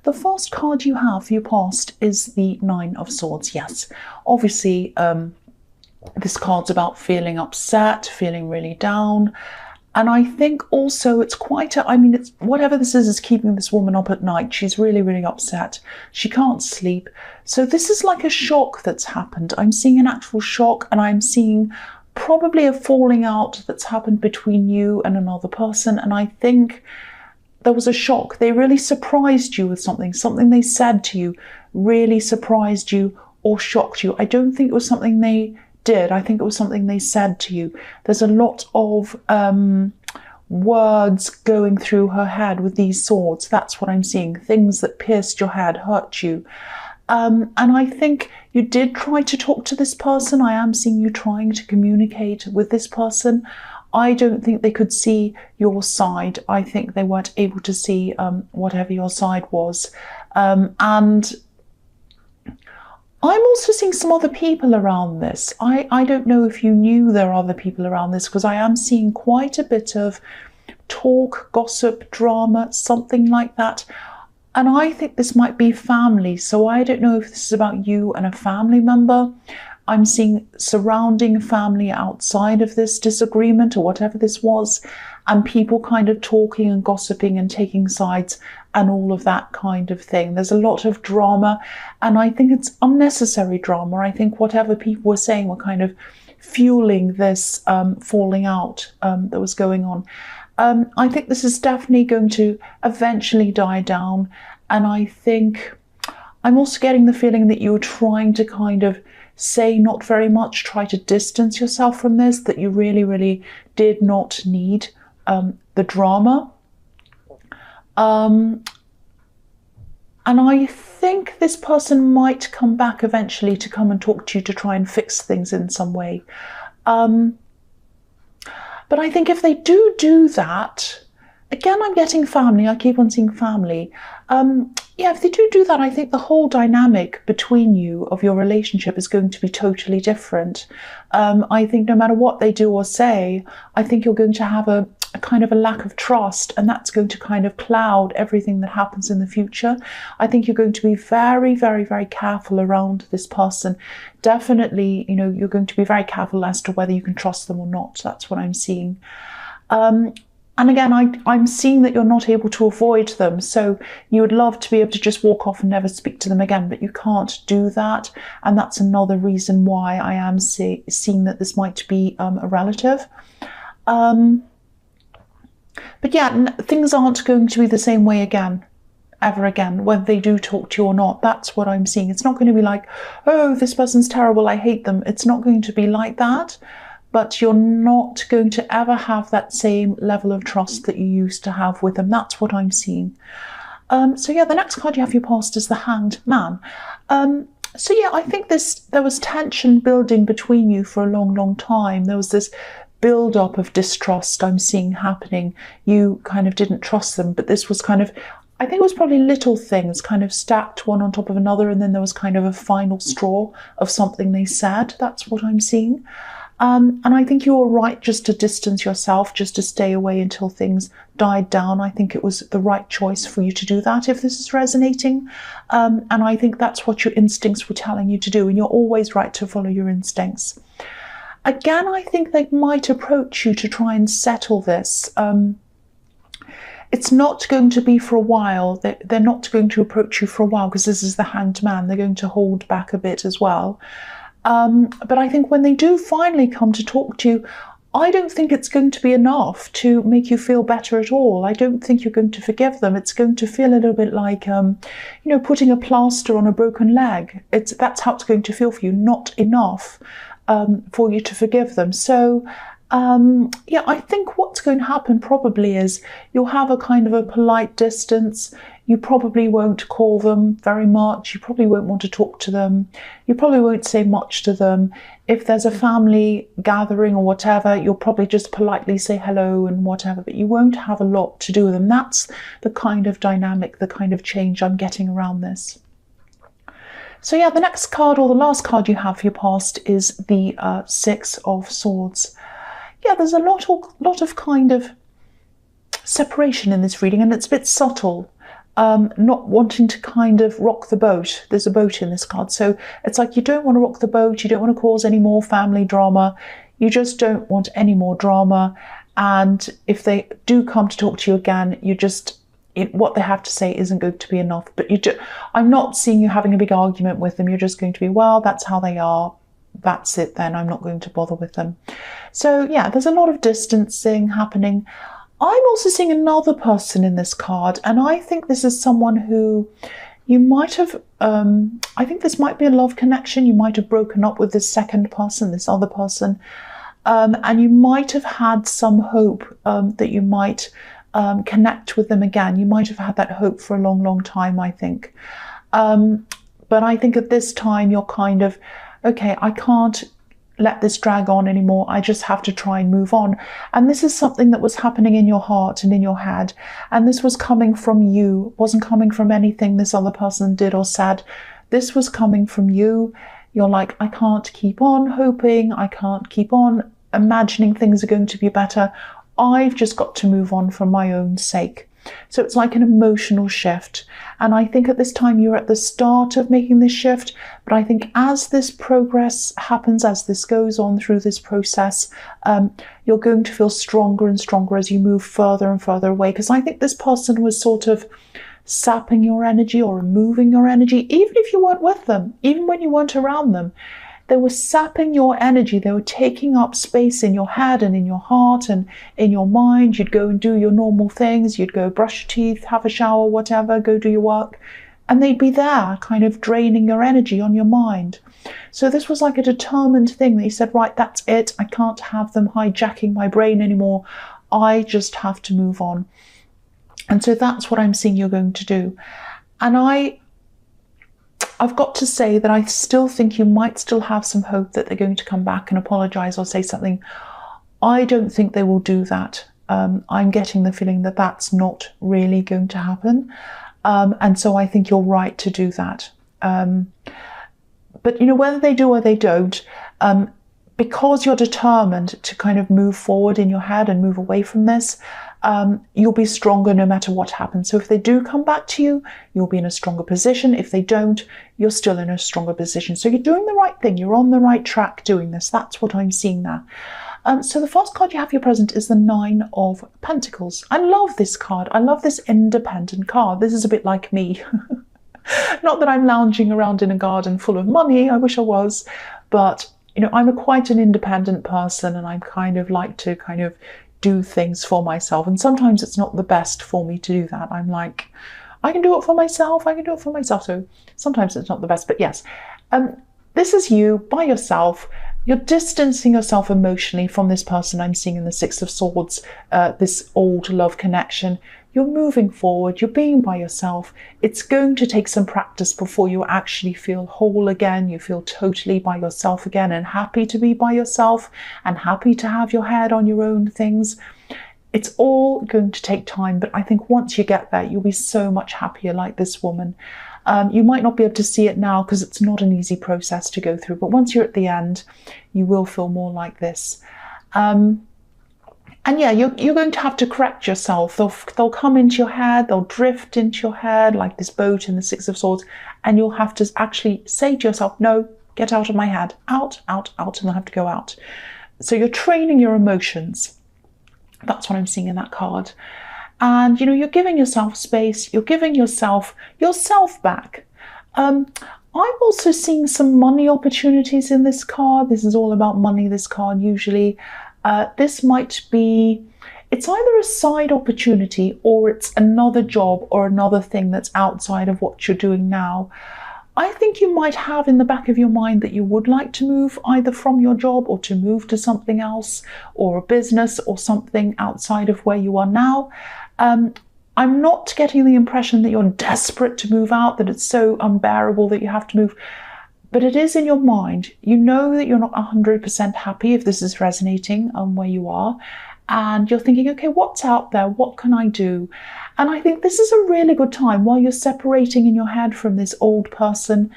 the first card you have for your past is the Nine of Swords. Yes, obviously, this card's about feeling upset, feeling really down. And I think also it's quite it's whatever this is keeping this woman up at night. She's really, really upset. She can't sleep. So this is like a shock that's happened. I'm seeing an actual shock, and I'm seeing probably a falling out that's happened between you and another person. And I think there was a shock. They really surprised you with something. Something they said to you really surprised you or shocked you. I don't think it was something they did. I think it was something they said to you. There's a lot of words going through her head with these swords. That's what I'm seeing. Things that pierced your head, hurt you. And I think you did try to talk to this person. I am seeing you trying to communicate with this person. I don't think they could see your side. I think they weren't able to see whatever your side was. And I'm also seeing some other people around this. I don't know if you knew there are other people around this, because I am seeing quite a bit of talk, gossip, drama, something like that. And I think this might be family. So I don't know if this is about you and a family member. I'm seeing surrounding family outside of this disagreement or whatever this was, and people kind of talking and gossiping and taking sides and all of that kind of thing. There's a lot of drama, and I think it's unnecessary drama. I think whatever people were saying were kind of fueling this falling out that was going on. I think this is definitely going to eventually die down, and I think I'm also getting the feeling that you're trying to kind of say not very much, try to distance yourself from this, that you really, really did not need the drama. And I think this person might come back eventually to come and talk to you to try and fix things in some way. But I think if they do that, again, I'm getting family. I keep on seeing family. Yeah, if they do that, I think the whole dynamic between you of your relationship is going to be totally different. I think no matter what they do or say, I think you're going to have a kind of a lack of trust, and that's going to kind of cloud everything that happens in the future. I think you're going to be very, very, very careful around this person. Definitely, you're going to be very careful as to whether you can trust them or not. That's what I'm seeing. And again, I'm seeing that you're not able to avoid them. So you would love to be able to just walk off and never speak to them again, but you can't do that. And that's another reason why I am seeing that this might be a relative. But yeah, things aren't going to be the same way again, ever again, whether they do talk to you or not. That's what I'm seeing. It's not going to be like, oh, this person's terrible, I hate them. It's not going to be like that. But you're not going to ever have that same level of trust that you used to have with them. That's what I'm seeing. So yeah, the next card you have for your past is the Hanged Man. So yeah, I think there was tension building between you for a long, long time. There was this build-up of distrust I'm seeing happening. You kind of didn't trust them, but this was kind of, I think it was probably little things kind of stacked one on top of another, and then there was kind of a final straw of something they said. That's what I'm seeing. And I think you were right just to distance yourself, just to stay away until things died down. I think it was the right choice for you to do that if this is resonating. And I think that's what your instincts were telling you to do. And you're always right to follow your instincts. Again, I think they might approach you to try and settle this. It's not going to be for a while. They're not going to approach you for a while because this is the Hanged Man. They're going to hold back a bit as well. But I think when they do finally come to talk to you, I don't think it's going to be enough to make you feel better at all. I don't think you're going to forgive them. It's going to feel a little bit like, putting a plaster on a broken leg. That's how it's going to feel for you. Not enough for you to forgive them. So, yeah, I think what's going to happen probably is you'll have a kind of a polite distance. You probably won't call them very much. You probably won't want to talk to them. You probably won't say much to them. If there's a family gathering or whatever, you'll probably just politely say hello and whatever, but you won't have a lot to do with them. That's the kind of dynamic, the kind of change I'm getting around this. So yeah, the next card, or the last card you have for your past, is the Six of Swords. Yeah, there's a lot of kind of separation in this reading, and it's a bit subtle. not wanting to kind of rock the boat. There's a boat in this card. So it's like you don't want to rock the boat. You don't want to cause any more family drama. You just don't want any more drama. And if they do come to talk to you again, you just, what they have to say isn't going to be enough. But I'm not seeing you having a big argument with them. You're just going to be, well, that's how they are. That's it then. I'm not going to bother with them. So yeah, there's a lot of distancing happening. I'm also seeing another person in this card, and I think this is someone who you might have, I think this might be a love connection. You might have broken up with this second person, this other person, and you might have had some hope that you might connect with them again. You might have had that hope for a long, long time, I think. But I think at this time you're kind of, okay, I can't let this drag on anymore. I just have to try and move on. And this is something that was happening in your heart and in your head. And this was coming from you. It wasn't coming from anything this other person did or said. This was coming from you. You're like, I can't keep on hoping. I can't keep on imagining things are going to be better. I've just got to move on for my own sake. So it's like an emotional shift. And I think at this time you're at the start of making this shift. But I think as this progress happens, as this goes on through this process, you're going to feel stronger and stronger as you move further and further away. Because I think this person was sort of sapping your energy or removing your energy, even if you weren't with them, even when you weren't around them. They were sapping your energy. They were taking up space in your head and in your heart and in your mind. You'd go and do your normal things. You'd go brush your teeth, have a shower, whatever, go do your work. And they'd be there kind of draining your energy on your mind. So this was like a determined thing that you said, right, that's it. I can't have them hijacking my brain anymore. I just have to move on. And so that's what I'm seeing you're going to do. And I've got to say that I still think you might still have some hope that they're going to come back and apologize or say something. I don't think they will do that. I'm getting the feeling that that's not really going to happen. And so I think you're right to do that. But, you know, whether they do or they don't, because you're determined to kind of move forward in your head and move away from this, you'll be stronger no matter what happens. So if they do come back to you, you'll be in a stronger position. If they don't, you're still in a stronger position. So you're doing the right thing. You're on the right track doing this. That's what I'm seeing there. So the first card you have for your present is the 9 of Pentacles. I love this card. I love this independent card. This is a bit like me. Not that I'm lounging around in a garden full of money. I wish I was. But, you know, I'm quite an independent person, and I'm kind of like to kind of do things for myself. And sometimes it's not the best for me to do that. I'm like, I can do it for myself. I can do it for myself. So sometimes it's not the best. But yes, this is you by yourself. You're distancing yourself emotionally from this person I'm seeing in the 6 of Swords, this old love connection. You're moving forward. You're being by yourself. It's going to take some practice before you actually feel whole again. You feel totally by yourself again and happy to be by yourself and happy to have your head on your own things. It's all going to take time, but I think once you get there, you'll be so much happier like this woman. You might not be able to see it now because it's not an easy process to go through, but once you're at the end, you will feel more like this. And yeah, you're going to have to correct yourself. They'll come into your head, they'll drift into your head like this boat in the 6 of Swords, and you'll have to actually say to yourself, no, get out of my head, out, out, out, and they'll have to go out. So you're training your emotions. That's what I'm seeing in that card. And, you know, you're giving yourself space, you're giving yourself back. I'm also seeing some money opportunities in this card. This is all about money, this card usually. This might be, it's either a side opportunity or it's another job or another thing that's outside of what you're doing now. I think you might have in the back of your mind that you would like to move either from your job or to move to something else or a business or something outside of where you are now. I'm not getting the impression that you're desperate to move out, that it's so unbearable that you have to move, but it is in your mind. You know that you're not 100% happy if this is resonating on where you are, and you're thinking, okay, what's out there? What can I do? And I think this is a really good time while you're separating in your head from this old person.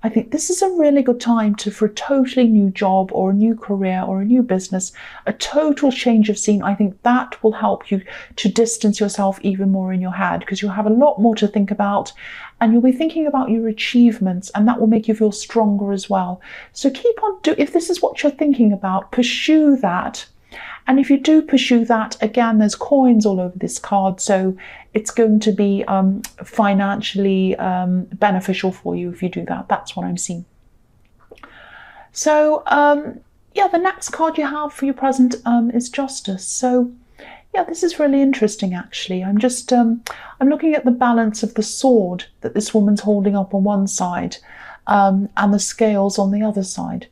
I think this is a really good time for a totally new job or a new career or a new business, a total change of scene. I think that will help you to distance yourself even more in your head, because you'll have a lot more to think about, and you'll be thinking about your achievements, and that will make you feel stronger as well. So keep on if this is what you're thinking about, pursue that. And if you do pursue that, again, there's coins all over this card, so it's going to be financially beneficial for you if you do that. That's what I'm seeing. So, yeah, the next card you have for your present is Justice. So, yeah, this is really interesting, actually. I'm just, I'm looking at the balance of the sword that this woman's holding up on one side and the scales on the other side.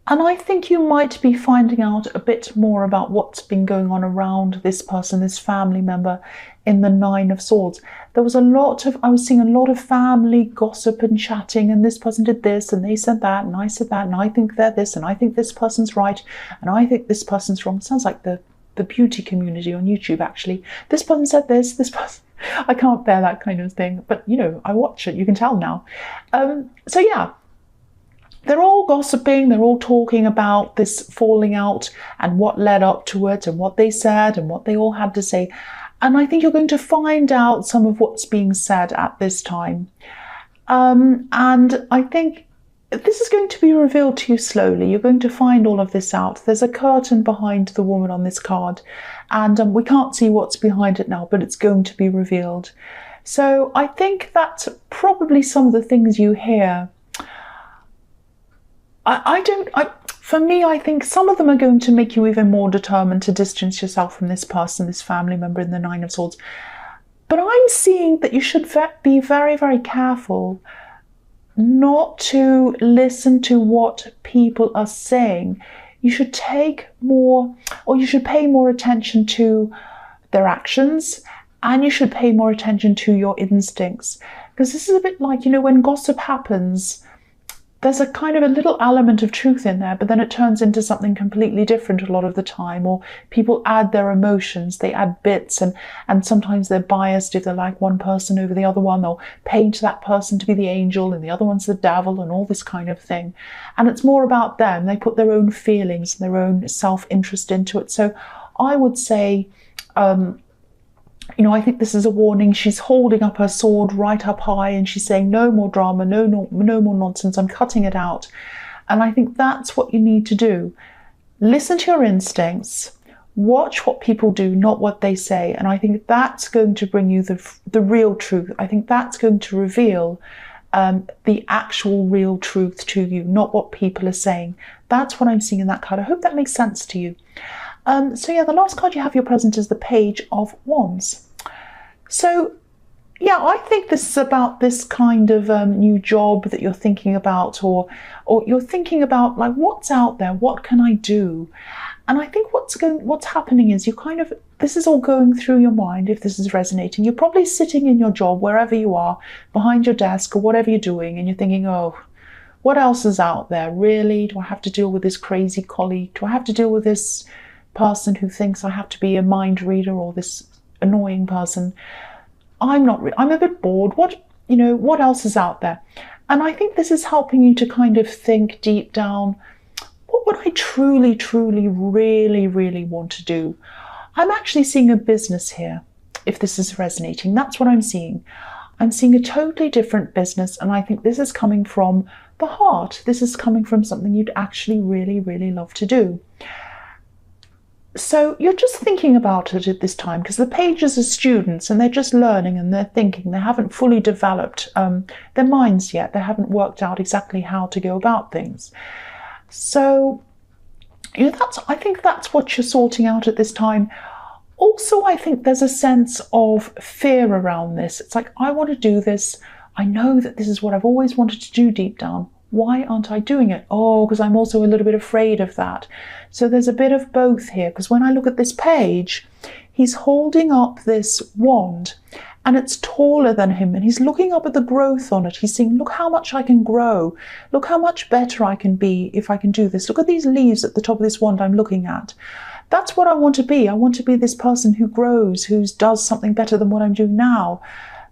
And I think you might be finding out a bit more about what's been going on around this person, this family member, in the Nine of Swords. I was seeing a lot of family gossip and chatting, and this person did this, and they said that, and I said that, and I think they're this, and I think this person's right, and I think this person's wrong. It sounds like the beauty community on YouTube, actually. This person said this person... I can't bear that kind of thing, but, you know, I watch it, you can tell now. So, yeah. They're all gossiping, they're all talking about this falling out and what led up to it and what they said and what they all had to say. And I think you're going to find out some of what's being said at this time. And I think this is going to be revealed to you slowly. You're going to find all of this out. There's a curtain behind the woman on this card, and we can't see what's behind it now, but it's going to be revealed. So I think that's probably some of the things you hear. For me, I think some of them are going to make you even more determined to distance yourself from this person, this family member in the Nine of Swords. But I'm seeing that you should be very, very careful not to listen to what people are saying. You should take more, or you should pay more attention to their actions, and you should pay more attention to your instincts. Because this is a bit like, you know, when gossip happens, there's a kind of a little element of truth in there, but then it turns into something completely different a lot of the time, or people add their emotions, they add bits, and sometimes they're biased. If they like one person over the other one, they'll paint that person to be the angel and the other one's the devil and all this kind of thing. And it's more about them. They put their own feelings and their own self-interest into it. So I would say, you know, I think this is a warning. She's holding up her sword right up high and she's saying, no more drama, no more nonsense, I'm cutting it out. And I think that's what you need to do. Listen to your instincts, watch what people do, not what they say. And I think that's going to bring you the real truth. I think that's going to reveal the actual real truth to you, not what people are saying. That's what I'm seeing in that card. I hope that makes sense to you. So yeah, the last card you have your present is the Page of Wands. So yeah, I think this is about this kind of new job that you're thinking about, or you're thinking about, like, what's out there, what can I do? And I think what's happening is this is all going through your mind. If this is resonating, you're probably sitting in your job, wherever you are, behind your desk or whatever you're doing, and you're thinking, oh, what else is out there? Really? Do I have to deal with this crazy colleague? Do I have to deal with this person who thinks I have to be a mind reader, or this annoying person? I'm a bit bored. What else is out there? And I think this is helping you to kind of think deep down, what would I truly, truly, really, really want to do? I'm actually seeing a business here, if this is resonating. That's what I'm seeing. I'm seeing a totally different business, and I think this is coming from the heart. This is coming from something you'd actually really, really love to do. So you're just thinking about it at this time, because the pages are students and they're just learning and they're thinking. They haven't fully developed their minds yet. They haven't worked out exactly how to go about things. So, you know, I think that's what you're sorting out at this time. Also, I think there's a sense of fear around this. It's like, I want to do this. I know that this is what I've always wanted to do deep down. Why aren't I doing it? Oh, because I'm also a little bit afraid of that. So there's a bit of both here, because when I look at this page, he's holding up this wand and it's taller than him, and he's looking up at the growth on it. He's saying, look how much I can grow. Look how much better I can be if I can do this. Look at these leaves at the top of this wand I'm looking at. That's what I want to be. I want to be this person who grows, who does something better than what I'm doing now.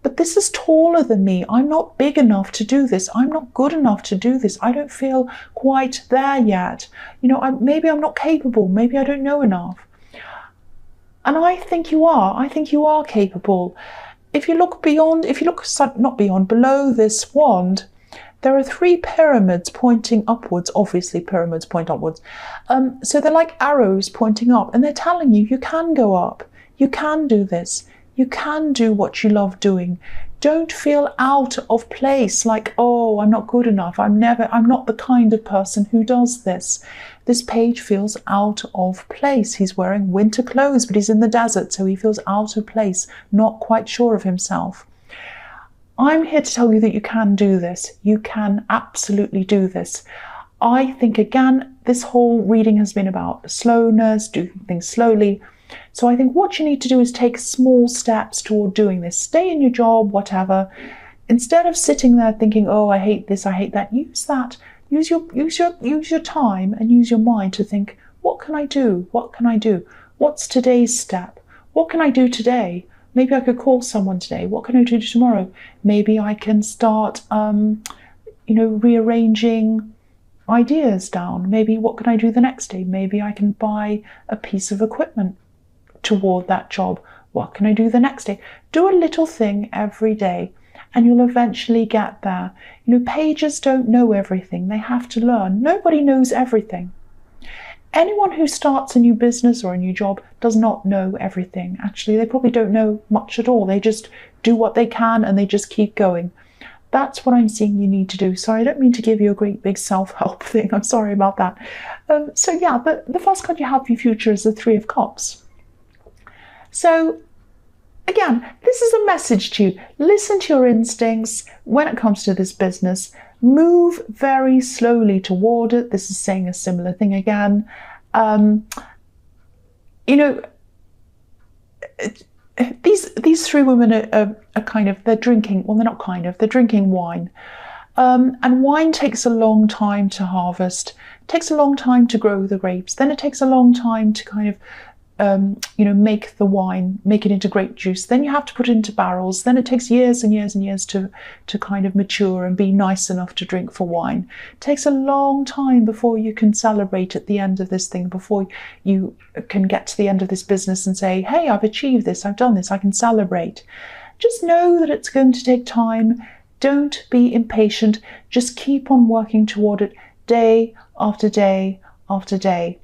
but this is taller than me. I'm not big enough to do this. I'm not good enough to do this. I don't feel quite there yet. You know, maybe I'm not capable. Maybe I don't know enough. And I think you are. I think you are capable. If you look beyond, not beyond, below this wand, there are 3 pyramids pointing upwards. Obviously, pyramids point upwards. So they're like arrows pointing up, and they're telling you, you can go up. You can do this. You can do what you love doing. Don't feel out of place, like, oh, I'm not good enough. I'm not the kind of person who does this. This page feels out of place. He's wearing winter clothes, but he's in the desert, so he feels out of place, not quite sure of himself. I'm here to tell you that you can do this. You can absolutely do this. I think, again, this whole reading has been about slowness, doing things slowly. So I think what you need to do is take small steps toward doing this. Stay in your job, whatever. Instead of sitting there thinking, oh, I hate this, I hate that, use that. Use your time and use your mind to think, what can I do? What can I do? What's today's step? What can I do today? Maybe I could call someone today. What can I do tomorrow? Maybe I can start, rearranging ideas down. Maybe what can I do the next day? Maybe I can buy a piece of equipment toward that job. What can I do the next day? Do a little thing every day and you'll eventually get there. You know, pages don't know everything. They have to learn. Nobody knows everything. Anyone who starts a new business or a new job does not know everything. Actually, they probably don't know much at all. They just do what they can and they just keep going. That's what I'm seeing you need to do. Sorry, I don't mean to give you a great big self-help thing. I'm sorry about that. The first card you have for your future is the 3 of Cups. So again, this is a message to you. Listen to your instincts when it comes to this business. Move very slowly toward it. This is saying a similar thing again. These 3 women are kind of, they're drinking, well, they're not kind of, they're drinking wine. And wine takes a long time to harvest. It takes a long time to grow the grapes. Then it takes a long time to kind of make the wine, make it into grape juice. Then you have to put it into barrels. Then it takes years and years and years to kind of mature and be nice enough to drink for wine. It takes a long time before you can celebrate at the end of this thing, before you can get to the end of this business and say, hey, I've achieved this, I've done this, I can celebrate. Just know that it's going to take time. Don't be impatient. Just keep on working toward it day after day after day.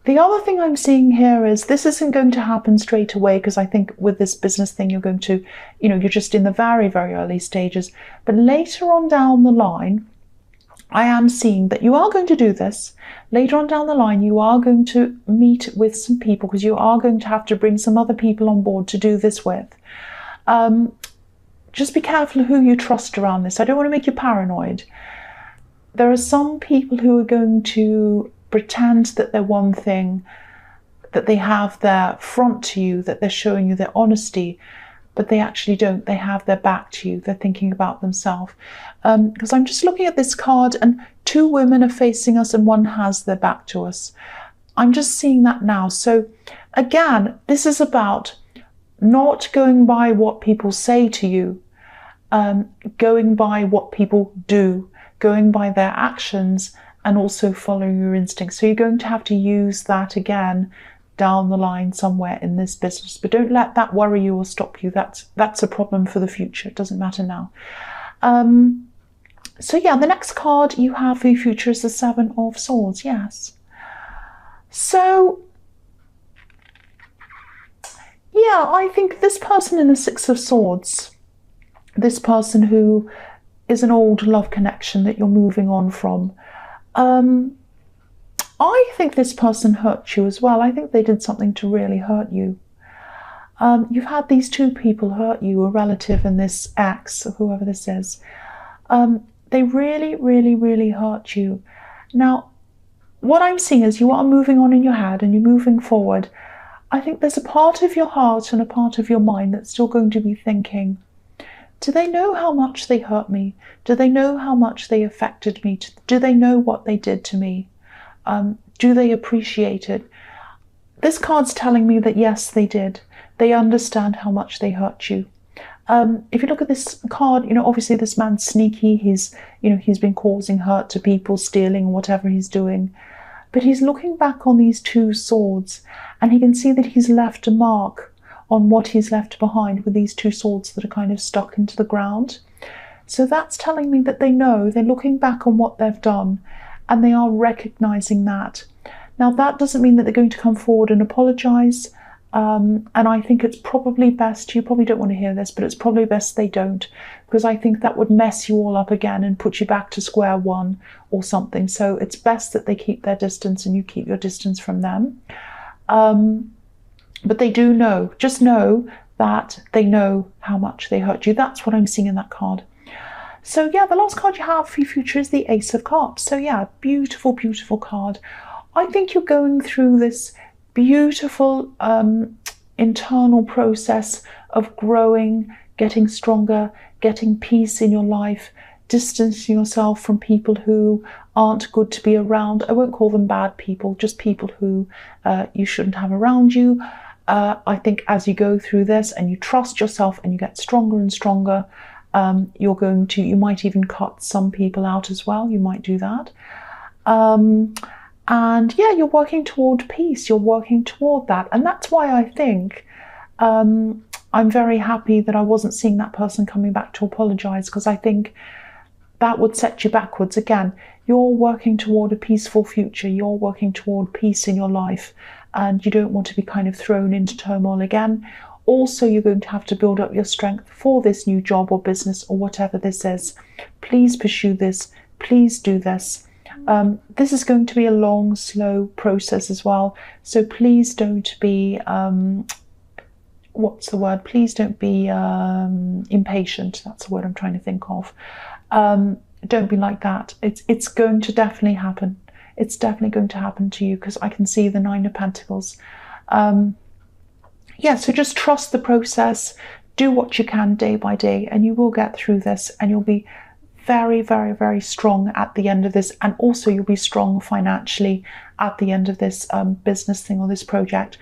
The other thing I'm seeing here is this isn't going to happen straight away, because I think with this business thing, you're going to, you're just in the very, very early stages. But later on down the line, I am seeing that you are going to do this. Later on down the line, you are going to meet with some people, because you are going to have to bring some other people on board to do this with. Just be careful who you trust around this. I don't want to make you paranoid. There are some people who are going to pretend that they're one thing, that they have their front to you, that they're showing you their honesty, but they actually don't. They have their back to you. They're thinking about themselves. Because I'm just looking at this card and 2 women are facing us and one has their back to us. I'm just seeing that now. So again, this is about not going by what people say to you, going by what people do, going by their actions, and also following your instincts. So you're going to have to use that again down the line somewhere in this business. But don't let that worry you or stop you. That's a problem for the future. It doesn't matter now. The next card you have for your future is the 7 of Swords. Yes. So, yeah, I think this person in the 6 of Swords, this person who is an old love connection that you're moving on from, I think this person hurt you as well. I think they did something to really hurt you. You've had these 2 people hurt you, a relative and this ex, or whoever this is. They really, really, really hurt you. Now, what I'm seeing is you are moving on in your head and you're moving forward. I think there's a part of your heart and a part of your mind that's still going to be thinking, do they know how much they hurt me? Do they know how much they affected me? Do they know what they did to me? Do they appreciate it? This card's telling me that yes, they did. They understand how much they hurt you. If you look at this card, obviously this man's sneaky. He's been causing hurt to people, stealing, whatever he's doing. But he's looking back on these two swords, and he can see that he's left a mark on what he's left behind with these two swords that are kind of stuck into the ground. So that's telling me that they know, they're looking back on what they've done, and they are recognizing that. Now, that doesn't mean that they're going to come forward and apologize. And I think it's probably best, you probably don't want to hear this, but it's probably best they don't, because I think that would mess you all up again and put you back to square one or something. So it's best that they keep their distance and you keep your distance from them. But they do know, just know that they know how much they hurt you. That's what I'm seeing in that card. So yeah, the last card you have for your future is the Ace of Cups. So yeah, beautiful, beautiful card. I think you're going through this beautiful internal process of growing, getting stronger, getting peace in your life, distancing yourself from people who aren't good to be around. I won't call them bad people, just people who you shouldn't have around you. I think as you go through this and you trust yourself and you get stronger and stronger, you might even cut some people out as well. You might do that. And yeah, you're working toward peace. You're working toward that. And that's why I think I'm very happy that I wasn't seeing that person coming back to apologize, because I think that would set you backwards again. You're working toward a peaceful future. You're working toward peace in your life, and you don't want to be kind of thrown into turmoil again. Also, you're going to have to build up your strength for this new job or business or whatever this is. Please pursue this. Please do this. This is going to be a long, slow process as well. So please don't be, Please don't be impatient. That's the word I'm trying to think of. Don't be like that. It's going to definitely happen. It's definitely going to happen to you, because I can see the Nine of Pentacles. Yeah, so just trust the process. Do what you can day by day, and you will get through this, and you'll be very, very, very strong at the end of this. And also you'll be strong financially at the end of this business thing or this project.